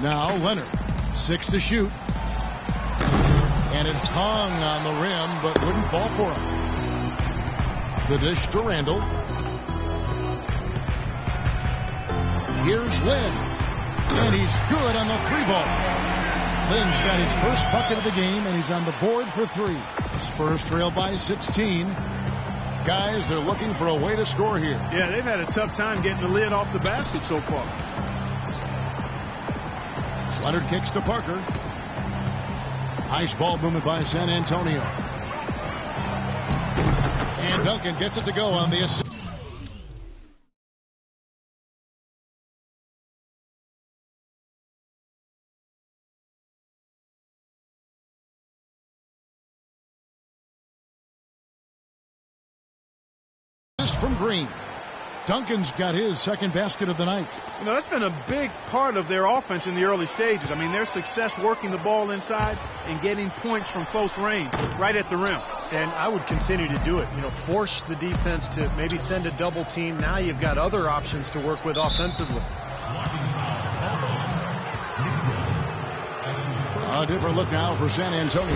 Now Leonard, 6 to shoot. And it hung on the rim, but wouldn't fall for him. The dish to Randall. Here's Lynn. And he's good on the 3-ball. Lynn's got his first bucket of the game, and he's on the board for 3. Spurs trail by 16. Guys, they're looking for a way to score here. Yeah, they've had a tough time getting the lid off the basket so far. Leonard kicks to Parker. Nice ball movement by San Antonio. And Duncan gets it to go on the assist. From Green. Duncan's got his second basket of the night. You know, that's been a big part of their offense in the early stages. I mean, their success working the ball inside and getting points from close range right at the rim. And I would continue to do it. You know, force the defense to maybe send a double team. Now you've got other options to work with offensively. A different look now for San Antonio.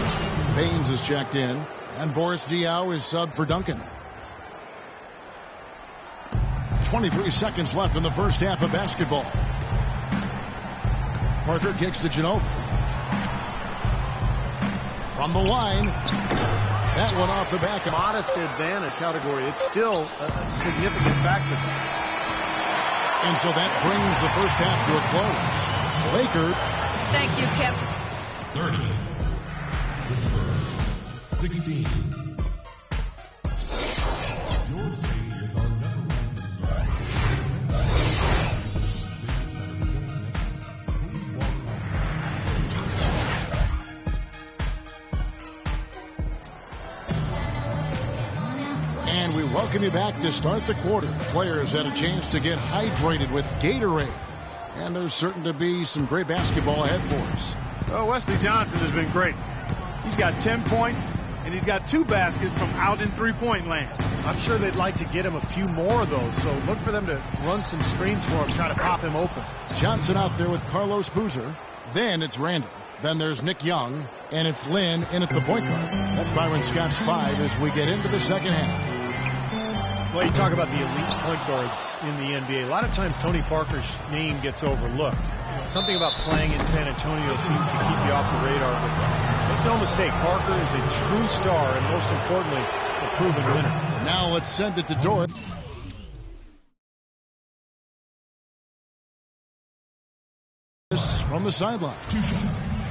Baines is checked in, and Boris Diaw is subbed for Duncan. 23 seconds left in the first half of basketball. Parker kicks to Ginobili. From the line. That one off the back. Modest advantage category. It's still a significant factor. And so that brings the first half to a close. Laker. Thank you, Kevin. 30. The Spurs. 16. Your city is our number one. And we welcome you back to start the quarter. Players had a chance to get hydrated with Gatorade. And there's certain to be some great basketball ahead for us. Well, Wesley Johnson has been great. He's got 10 points, and he's got 2 baskets from out in three-point land. I'm sure they'd like to get him a few more of those, so look for them to run some screens for him, try to pop him open. Johnson out there with Carlos Boozer. Then it's Randall. Then there's Nick Young, and it's Lynn in at the point guard. That's Byron Scott's 5 as we get into the second half. Well, you talk about the elite point guards in the NBA. A lot of times Tony Parker's name gets overlooked. Something about playing in San Antonio seems to keep you off the radar. But make no mistake, Parker is a true star and, most importantly, a proven winner. Now let's send it to Dort. From the sideline.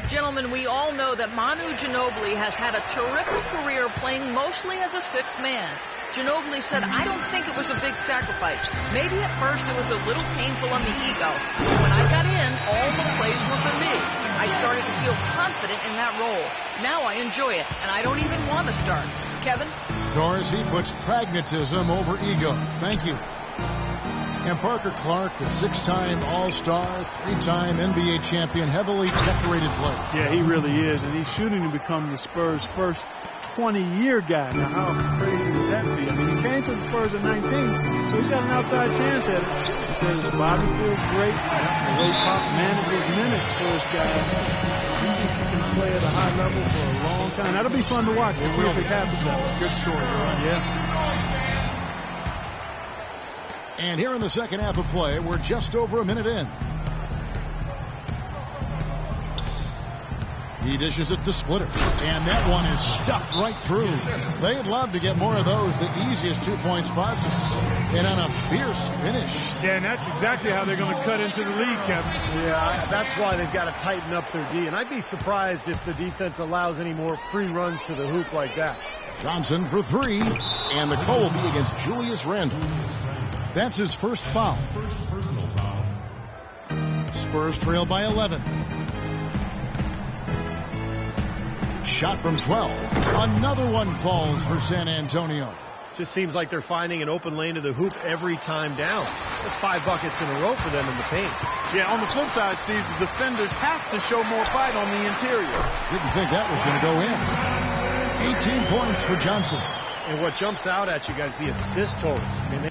Gentlemen, we all know that Manu Ginobili has had a terrific career playing mostly as a 6th man. Ginobili said, I don't think it was a big sacrifice. Maybe at first it was a little painful on the ego. But when I got in, all the plays were for me. I started to feel confident in that role. Now I enjoy it, and I don't even want to start. Kevin? Doris, he puts pragmatism over ego. Thank you. And Parker Clark, a 6-time All-Star, 3-time NBA champion, heavily decorated player. Yeah, he really is, and he's shooting to become the Spurs' first 20-year guy. Now, how crazy would that be? I mean, he came to the Spurs at 19, so he's got an outside chance at it. He says Bobby feels great. The way Pop manages minutes for his guys. He thinks he can play at a high level for a long time. That'll be fun to watch. We'll see if it happens that way. Good story, right? Yeah. And here in the second half of play, we're just over a minute in. He dishes it to Splitter. And that one is stuffed right through. They'd love to get more of those, the easiest 2-point spots. And on a fierce finish. Yeah, and that's exactly how they're going to cut into the lead, Kevin. Yeah, that's why they've got to tighten up their D. And I'd be surprised if the defense allows any more free runs to the hoop like that. Johnson for 3. And the call will be against Julius Randle. That's his first foul. First personal foul. Spurs trail by 11. Shot from 12. Another one falls for San Antonio. Just seems like they're finding an open lane to the hoop every time down. That's 5 buckets in a row for them in the paint. Yeah, on the flip side, Steve, the defenders have to show more fight on the interior. Didn't think that was going to go in. 18 points for Johnson. And what jumps out at you guys, the assist totals. I mean,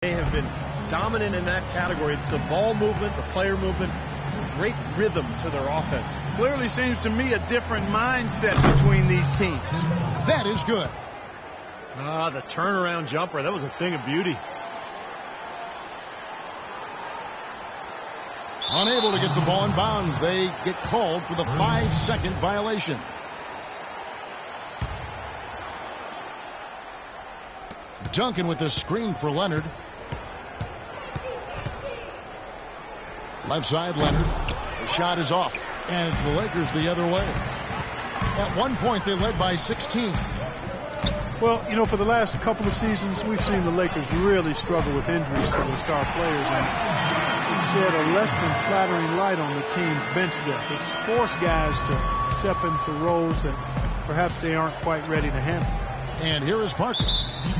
They have been dominant in that category. It's the ball movement, the player movement, great rhythm to their offense. Clearly seems to me a different mindset between these teams. That is good. The turnaround jumper, that was a thing of beauty. Unable to get the ball in bounds. They get called for the 5-second violation. Duncan with the screen for Leonard. Left side, Leonard. The shot is off, and it's the Lakers the other way. At one point, they led by 16. Well, you know, for the last couple of seasons, we've seen the Lakers really struggle with injuries to their star players, and shed a less than flattering light on the team's bench depth. It's forced guys to step into roles that perhaps they aren't quite ready to handle. And here is Parker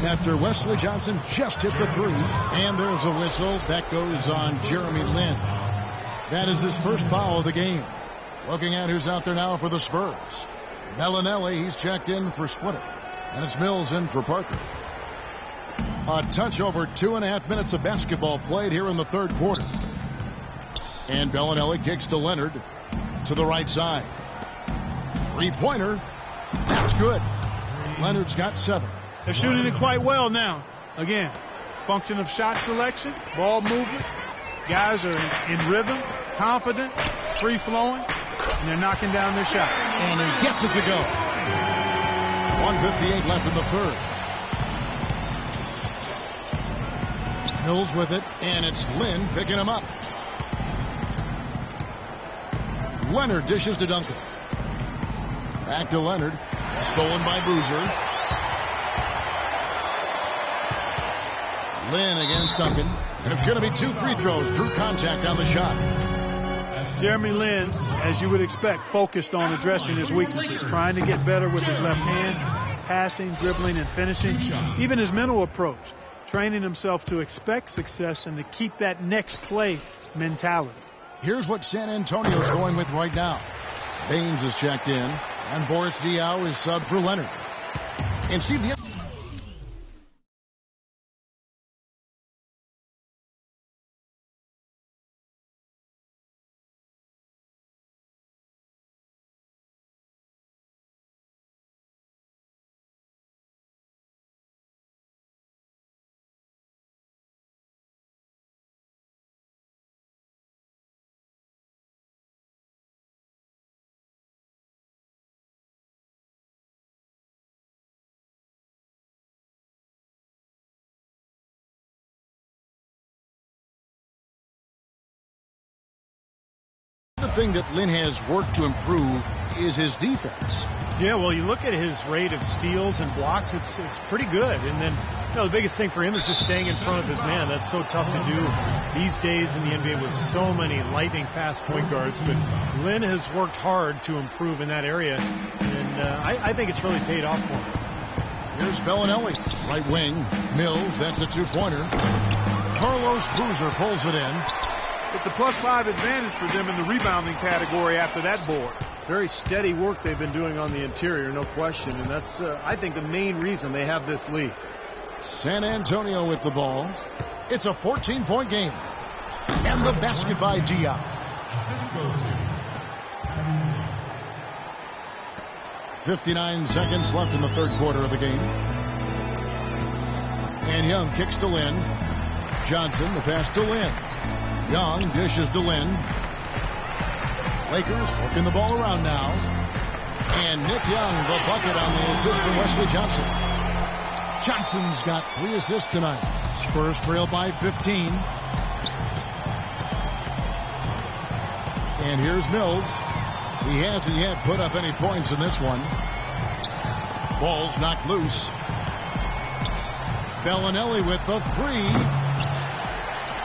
after Wesley Johnson just hit the three. And there's a whistle. That goes on Jeremy Lin. That is his first foul of the game. Looking at who's out there now for the Spurs. Bellinelli, he's checked in for Splitter. And it's Mills in for Parker. A touch over 2.5 minutes of basketball played here in the third quarter. And Bellinelli kicks to Leonard to the right side. Three-pointer. That's good. Leonard's got 7. They're shooting it quite well now. Again, function of shot selection, ball movement. Guys are in rhythm, confident, free-flowing, and they're knocking down their shot. And he gets it to go. 1:58 left in the third. Mills with it, and it's Lin picking him up. Leonard dishes to Duncan. Back to Leonard. Stolen by Boozer. Lin against Duncan. And it's going to be 2 free throws. Drew contact on the shot. Jeremy Lin, as you would expect, focused on addressing his weaknesses, trying to get better with his left hand, passing, dribbling, and finishing. Even his mental approach, training himself to expect success and to keep that next play mentality. Here's what San Antonio's going with right now. Baines is checked in, and Boris Diaw is subbed for Leonard. And Steve, the thing that Lin has worked to improve is his defense. Yeah, well, you look at his rate of steals and blocks, it's pretty good. And then, the biggest thing for him is just staying in front of his man. That's so tough to do these days in the NBA with so many lightning fast point guards. But Lin has worked hard to improve in that area, and I think it's really paid off for him. Here's Bellinelli, right wing. Mills, that's a 2-pointer. Carlos Boozer pulls it in. It's a +5 advantage for them in the rebounding category after that board. Very steady work they've been doing on the interior, no question. And that's, I think, the main reason they have this lead. San Antonio with the ball. It's a 14-point game. And the basket by Diaw. 59 seconds left in the third quarter of the game. And Young kicks to Lin. Johnson, the pass to Lin. Young dishes to Lin. Lakers working the ball around now. And Nick Young, the bucket on the assist from Wesley Johnson. Johnson's got 3 assists tonight. Spurs trail by 15. And here's Mills. He hasn't yet put up any points in this one. Ball's knocked loose. Bellinelli with the 3.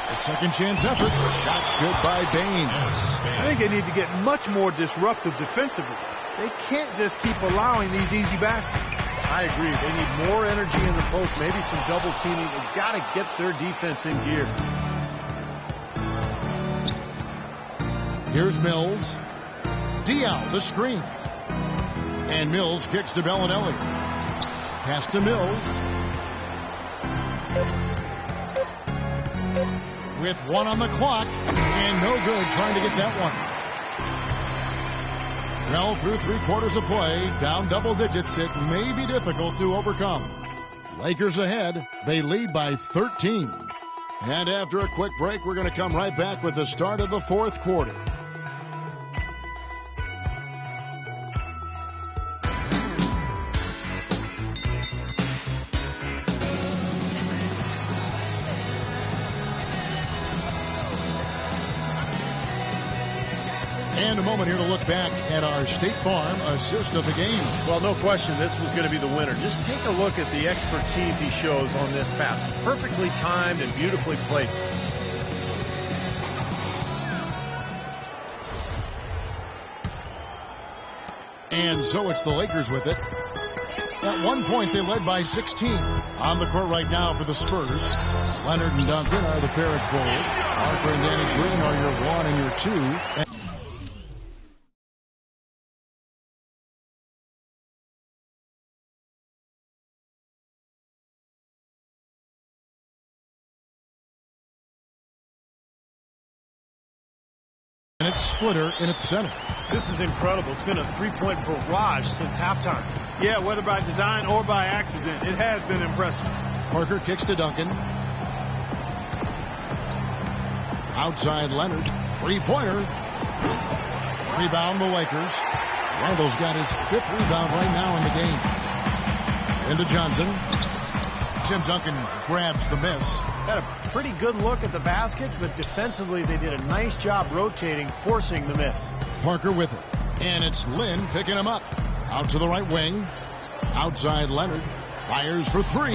A second chance effort. Shot's good by Baines. I think they need to get much more disruptive defensively. They can't just keep allowing these easy baskets. I agree. They need more energy in the post, maybe some double teaming. They've got to get their defense in gear. Here's Mills. Diaw, the screen. And Mills kicks to Bellinelli. Pass to Mills. with 1 on the clock, and no good trying to get that one. Well, through 3 quarters of play, down double digits, it may be difficult to overcome. Lakers ahead. They lead by 13. And after a quick break, we're going to come right back with the start of the 4th quarter. And a moment here to look back at our State Farm assist of the game. Well, no question, this was going to be the winner. Just take a look at the expertise he shows on this pass. Perfectly timed and beautifully placed. And so it's the Lakers with it. At one point, they led by 16. On the court right now for the Spurs. Leonard and Duncan are the pair at forward. Parker and Danny Green are your 1 and your 2. And it's Splitter in at center. This is incredible. It's been a 3-point barrage since halftime. Yeah, whether by design or by accident, it has been impressive. Parker kicks to Duncan. Outside Leonard. 3-pointer. Rebound the Lakers. Randall's got his 5th rebound right now in the game. Into Johnson. Tim Duncan grabs the miss. Had a pretty good look at the basket, but defensively they did a nice job rotating, forcing the miss. Parker with it. And it's Lynn picking him up. Out to the right wing. Outside Leonard. Fires for 3.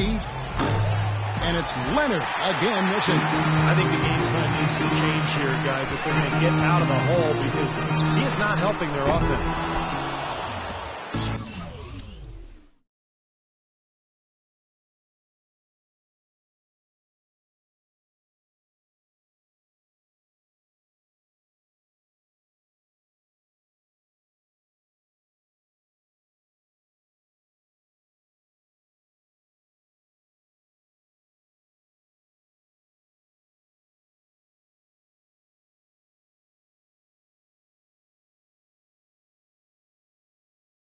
And it's Leonard again missing. I think the game plan needs to change here, guys, if they're going to get out of the hole, because he is not helping their offense.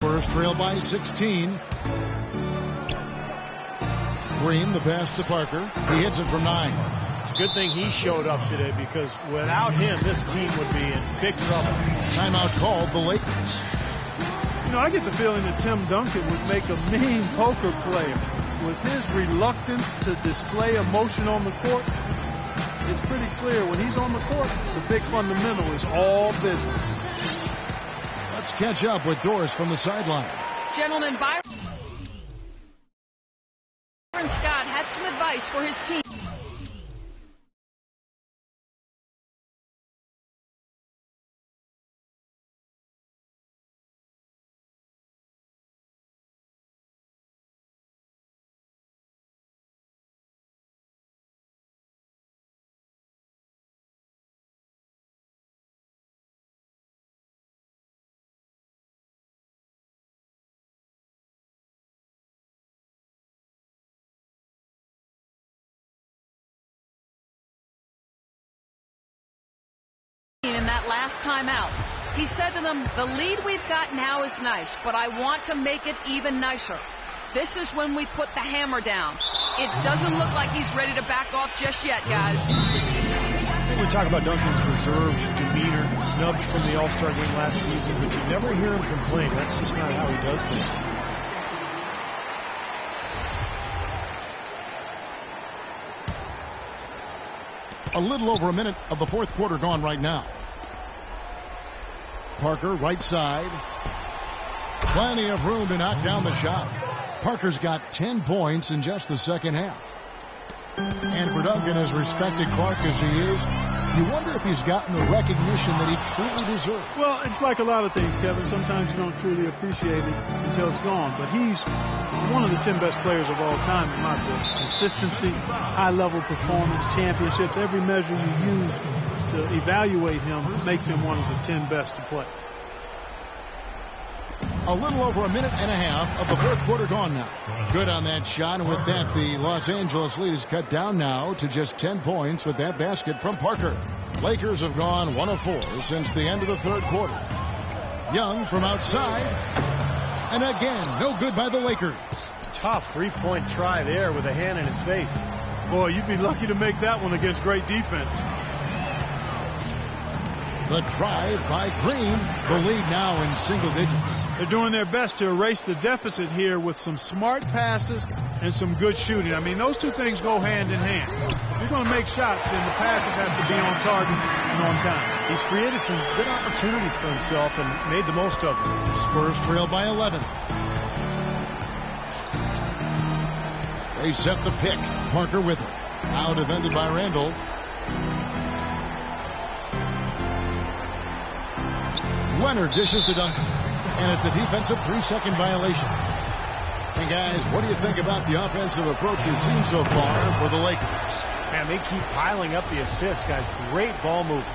Spurs trail by 16. Green, the pass to Parker. He hits it from 9. It's a good thing he showed up today, because without him, this team would be in big trouble. Timeout called the Lakers. You know, I get the feeling that Tim Duncan would make a mean poker player. With his reluctance to display emotion on the court, it's pretty clear when he's on the court, the big fundamental is all business. Let's catch up with Doris from the sideline. Gentlemen, Byron Scott had some advice for his team. In that last timeout, he said to them, the lead we've got now is nice, but I want to make it even nicer. This is when we put the hammer down. It doesn't look like he's ready to back off just yet, guys. We talk about Duncan's reserved demeanor, snubbed from the All-Star game last season, but you never hear him complain. That's just not how he does things. A little over a minute of the 4th quarter gone right now. Parker, right side. Plenty of room to knock down the shot. Parker's got 10 points in just the second half. And for Duncan, as respected Clark as he is, you wonder if he's gotten the recognition that he truly deserves. Well, it's like a lot of things, Kevin. Sometimes you don't truly appreciate it until it's gone. But he's one of the 10 best players of all time in my book. Consistency, high-level performance, championships, every measure you use to evaluate him makes him one of the 10 best to play. A little over a minute and a half of the fourth quarter gone now. Good on that shot, and with that, the Los Angeles lead is cut down now to just 10 points with that basket from Parker. Lakers have gone 1 of 4 since the end of the third quarter. Young from outside, and again, no good by the Lakers. Tough three-point try there with a hand in his face. Boy, you'd be lucky to make that one against great defense. The drive by Green. The lead now in single digits. They're doing their best to erase the deficit here with some smart passes and some good shooting. I mean, those two things go hand in hand. If you're going to make shots, then the passes have to be on target and on time. He's created some good opportunities for himself and made the most of them. Spurs trail by 11. They set the pick. Parker with it. Now defended by Randall. Leonard dishes to Duncan. And it's a defensive 3-second violation. And guys, what do you think about the offensive approach we've seen so far for the Lakers? Man, they keep piling up the assists, guys. Great ball movement.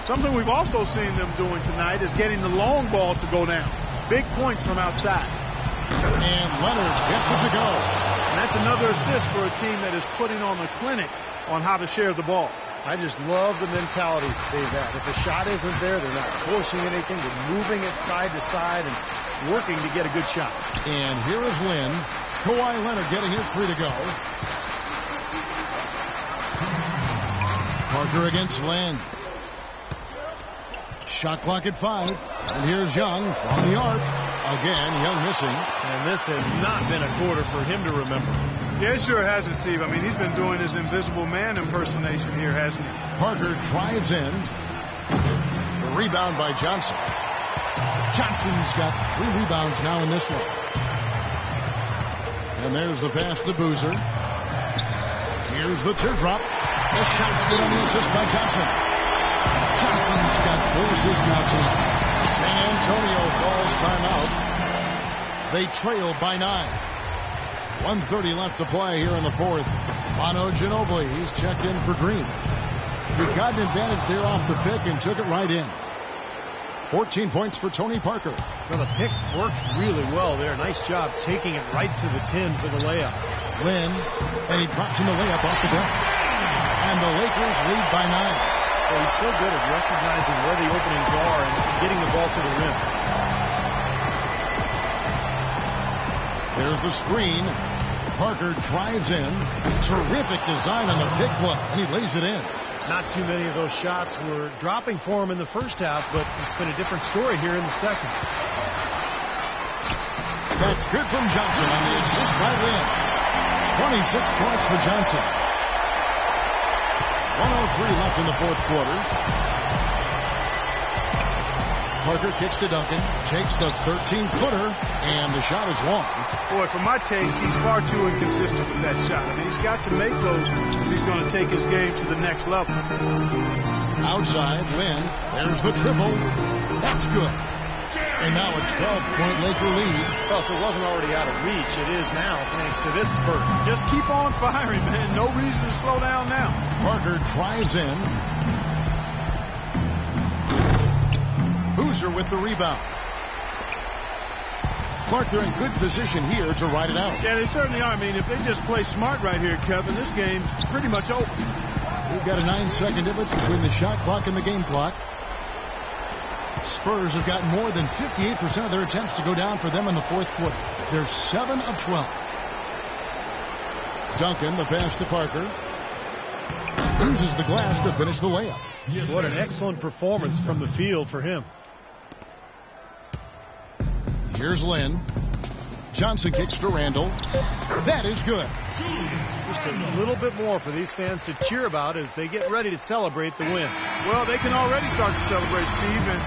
Something we've also seen them doing tonight is getting the long ball to go down. Big points from outside. And Leonard gets it to go. And that's another assist for a team that is putting on a clinic on how to share the ball. I just love the mentality they've had. If a shot isn't there, they're not forcing anything. They're moving it side to side and working to get a good shot. And here is Lynn. Kawhi Leonard getting his 3 to go. Parker against Lynn. Shot clock at 5. And here's Young from the arc. Again, Young missing. And this has not been a quarter for him to remember. Yeah, it sure hasn't, Steve. I mean, he's been doing his invisible man impersonation here, hasn't he? Parker drives in. The rebound by Johnson. Johnson's got 3 rebounds now in this one. And there's the pass to Boozer. Here's the teardrop. The shot's good on the assist by Johnson. Johnson's got 4 assists now tonight. San Antonio calls timeout. They trail by 9. 1:30 left to play here in the fourth. Manu Ginobili, he's checked in for Green. He got an advantage there off the pick and took it right in. 14 points for Tony Parker. Well, the pick worked really well there. Nice job taking it right to the 10 for the layup. Lynn, and he drops in the layup off the bench. And the Lakers lead by 9. Well, he's so good at recognizing where the openings are and getting the ball to the rim. There's the screen. Parker drives in. Terrific design on the pick play, and he lays it in. Not too many of those shots were dropping for him in the first half, but it's been a different story here in the second. That's good from Johnson on the assist by Lynn. 26 points for Johnson. 1:03 left in the fourth quarter. Parker kicks to Duncan, takes the 13-footer, and the shot is long. Boy, for my taste, he's far too inconsistent with that shot. I mean, he's got to make those if he's going to take his game to the next level. Outside, Lynn. There's the triple. That's good. And now a 12-point Laker lead. Well, if it wasn't already out of reach, it is now thanks to this spurt. Just keep on firing, man. No reason to slow down now. Parker drives in. Boozer with the rebound. Clark, they're in good position here to ride it out. Yeah, they certainly are. I mean, if they just play smart right here, Kevin, this game's pretty much over. We've got a 9-second difference between the shot clock and the game clock. Spurs have got more than 58% of their attempts to go down for them in the fourth quarter. They're 7 of 12. Duncan, the pass to Parker. Uses the glass to finish the layup. What an excellent performance from the field for him. Here's Lynn. Johnson kicks to Randall. That is good. Just a little bit more for these fans to cheer about as they get ready to celebrate the win. Well, they can already start to celebrate, Steve, and